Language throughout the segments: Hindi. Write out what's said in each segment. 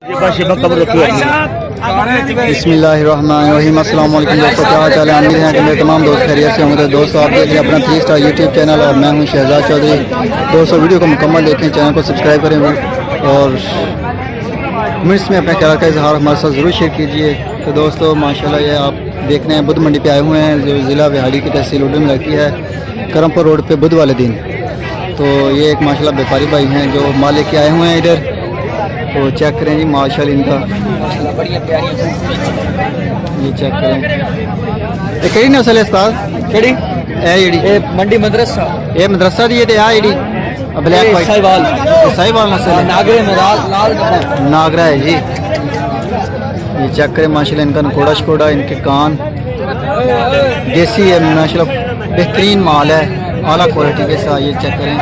बिस्मिल्लाहिर्रहमानिर्रहीम। अस्सलाम वालेकुम दोस्तों, क्या हाल चाल है? उम्मीद है कि मेरे तमाम दोस्त खैरियत से होंगे। दोस्तों, आप देख रहे हैं अपना 3 स्टार यूट्यूब चैनल और मैं हूं शहजाद चौधरी। दोस्तों, वीडियो को मुकम्मल देखें, चैनल को सब्सक्राइब करें और कमेंट्स में अपने ख्याल का इजहार हमारे साथ ज़रूर शेयर कीजिए। तो दोस्तों, माशाल्लाह ये आप देख रहे हैं बुध मंडी पे आए हुए हैं, जो ज़िला बिहाड़ी की तहसील उर्दू में लगती है, करमपुर रोड पे बुध वाले दिन। तो ये एक माशाल्लाह व्यापारी भाई हैं जो माल लेके आए हुए हैं इधर। तो चेक करें जी माशाल्लाह इनका, ये चेक करें। ये कड़ी नस्ल है उस्ताद? कड़ी है ये मंडी मदरसा, ये मदरसा दी है ये ब्लैक वाइट साहिवाल नस्ल है। नागरे में लाल नागरा है जी। ये चेक करें माशाल्लाह इनका नकोड़ा शकोड़ा, इनके कान देसी है माशाल्लाह, बेहतरीन माल है, आला क्वालिटी के साथ। ये चेक करें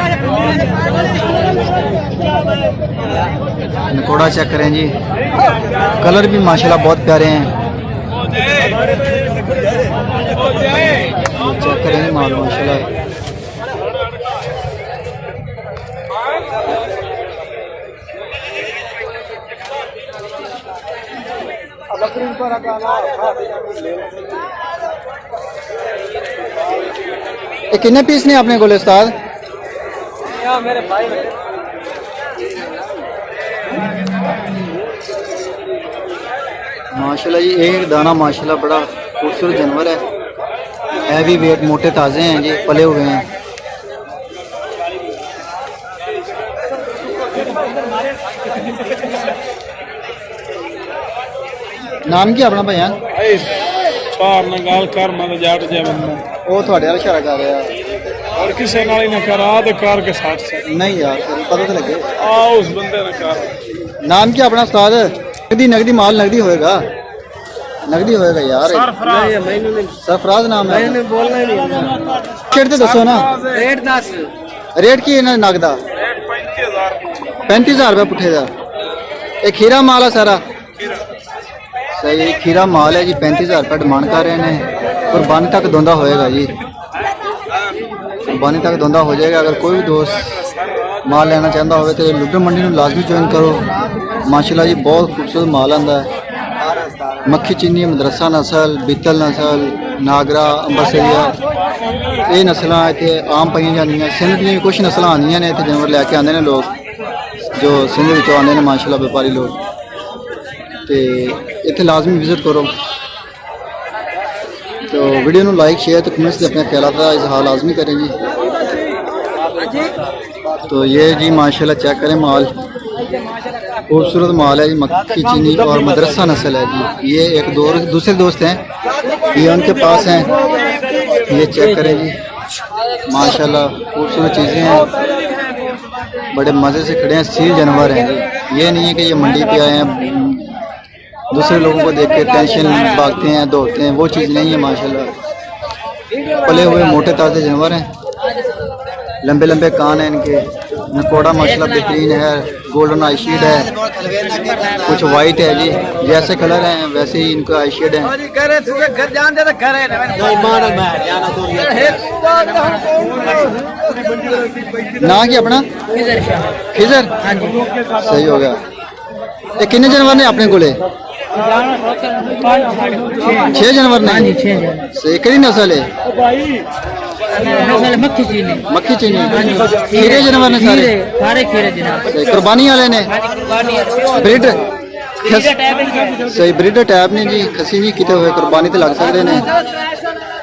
नकोड़ा चेक करें जी, कलर भी माशाल्लाह बहुत प्यारे हैं। चेक करें माल माशाल्लाह। ये कितने पीस ने अपने को उस्ताद? मेरे भाई माशाल्लाह जी, एक दाना माशाल्लाह बड़ा खूबसूरत जानवर है, हैवी वेट, मोटे ताज़े हैं जी, पले हुए हैं। नाम क्या अपना भैया? वो थोड़े वाल इशारा कर रहा है और किसी नाल ही ना करा ते कार के साथ से नहीं यार, पता तो लगे। उस बंदे ने कर। नाम क्या अपना उस्ताद? नगदी माल नगदी होएगा, नगदी होएगा यार। सरफराज नाम है। बोलना ही नहीं, शेर तो दसो ना रेट 10 रेट की है ना नगदा? 35,000 रुपये पुठे का। एक खीरा माल है सारा सही, खीरा माल है जी। 35,000 रुपये डिमांड कर रहे हैं। कुर्बानी तक धोंदा होएगा जी, कुर्बानी तक धोंदा हो जाएगा। अगर कोई भी दोस्त माल लेना चाहता हो तो लुड्डू मंडी में लाजमी ज्वाइन करो। माशाल्लाह जी बहुत खूबसूरत माल आंदा है। मक्खी चीनी, मदरसा नस्ल, बीतल नस्ल, नागरा, अंबरसरिया, ये नस्लां इत्थे आम पाई जांदियां। सिंध दी भी कुछ नस्लां आंदियां ने, इत्थे जानवर लैके आंदे ने लोग, जो सिंध विचों आंदे ने माशाल्लाह व्यापारी लोग। तो इत्थे लाजमी विजिट करो। तो वीडियो को लाइक शेयर तो कमेंट्स से अपने ख्याल का इजहार लाजमी करें जी। तो ये जी माशाल्लाह चेक करें माल, खूबसूरत माल है जी, मक्खी चीनी और मदरसा नस्ल है जी। ये एक दूसरे दोस्त हैं, ये उनके पास हैं। ये चेक करें जी माशाल्लाह, खूबसूरत चीज़ें हैं, बड़े मज़े से खड़े हैं, सील जानवर हैं जी। ये नहीं है कि ये मंडी पे आए हैं दूसरे लोगों को देख के टेंशन भागते हैं दौड़ते हैं, वो चीज़ नहीं है। माशाल्लाह पले हुए मोटे ताज़े जानवर हैं, लंबे लंबे कान हैं इनके, नकोड़ा माशाल्लाह बेहतरीन है, गोल्डन आई शेड है, कुछ वाइट है जी। जैसे कलर हैं वैसे ही इनका आई शेड है। ना कि अपना खिजर सही हो गया। ये कितने जानवर ने अपने कोले? 6 जानवर ने। सही, कड़ी नस्ल है? मक्खी चीनी। मक्खी चीनी, खीरे जानवर ने सारे खीरे जनाब। कुर्बानी वाले ने ब्रिड सही, ब्रिड टैप ने जी, खसी नहीं किते हुए कुर्बानी तो लग सकते हैं।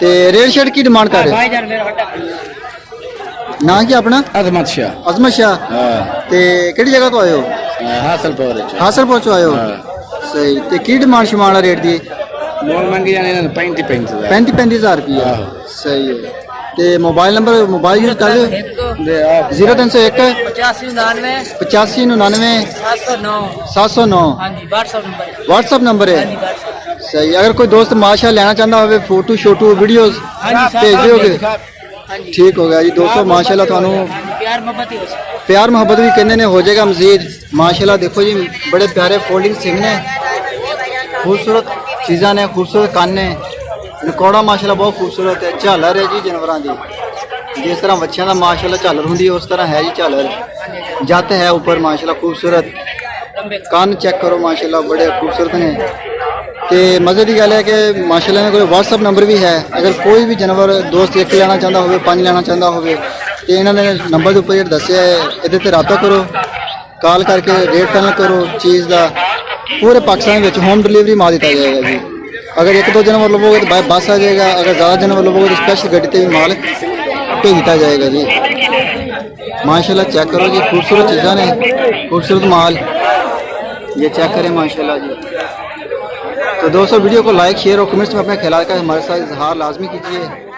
तो रेट शेड की डिमांड कर रहे? ना क्या अपना? अजमत शाह। अजमत शाह, केड़ी जगह तो आए हो? हासलपुर चो आए हो सही। तो की डिमांड शिमांड रेट दी? मोल मंगी जाने 35,000 रुपया सही है। तो मोबाइल नंबर मोबाइल यूज कर लो 0301 8599 709 व्हाट्सअप नंबर है सही। अगर कोई दोस्त माशा लेना चाहता हो फोटो शोटो वीडियोस भेज दोगे? ठीक हो गया जी। दोस्तों माशाल्लाह थानू प्यार मोहब्बत भी कहने ने हो जाएगा मजीद। माशाल्लाह देखो जी बड़े प्यारे फोल्डिंग सिंह ने, खूबसूरत चीज़ा ने, खूबसूरत कान ने, नकोड़ा माशाल्लाह बहुत खूबसूरत है। झालर है जी जानवरों की, जिस तरह बच्चों का माशाल्लाह झालर होंगी उस तरह है जी झालर। जत है ऊपर माशाल्लाह खूबसूरत, कान चेक करो माशाल्लाह बड़े खूबसूरत ने। तो मजे की गल है कि माशाल्लाह ने कोई व्हाट्सअप नंबर भी है, अगर कोई भी जानवर दोस्त एक लेना चाहता हो, 5 लेना चाहता हो, तो इन्होंने नंबर के उपर जो दसिया है ये रब्ता करो, कॉल करके रेट फाइनल करो चीज़ का। पूरे पाकिस्तान में होम डिलीवरी मार दिता जाएगा जी। अगर 1-2 जानवर लोगोगे तो बाय बस आ जाएगा, अगर ज़्यादा जानवर लोगोगे तो स्पेशल गड्डी से भी माल भेज दिया जाएगा जी। माशाल्लाह चेक करो जी, खूबसूरत चीज़ा ने, खूबसूरत माल ये चेक करें माशाल्लाह जी। तो दोस्तों वीडियो को लाइक शेयर और कमेंट्स में अपने ख्याल का हमारे साथ इजहार लाजमी कीजिए।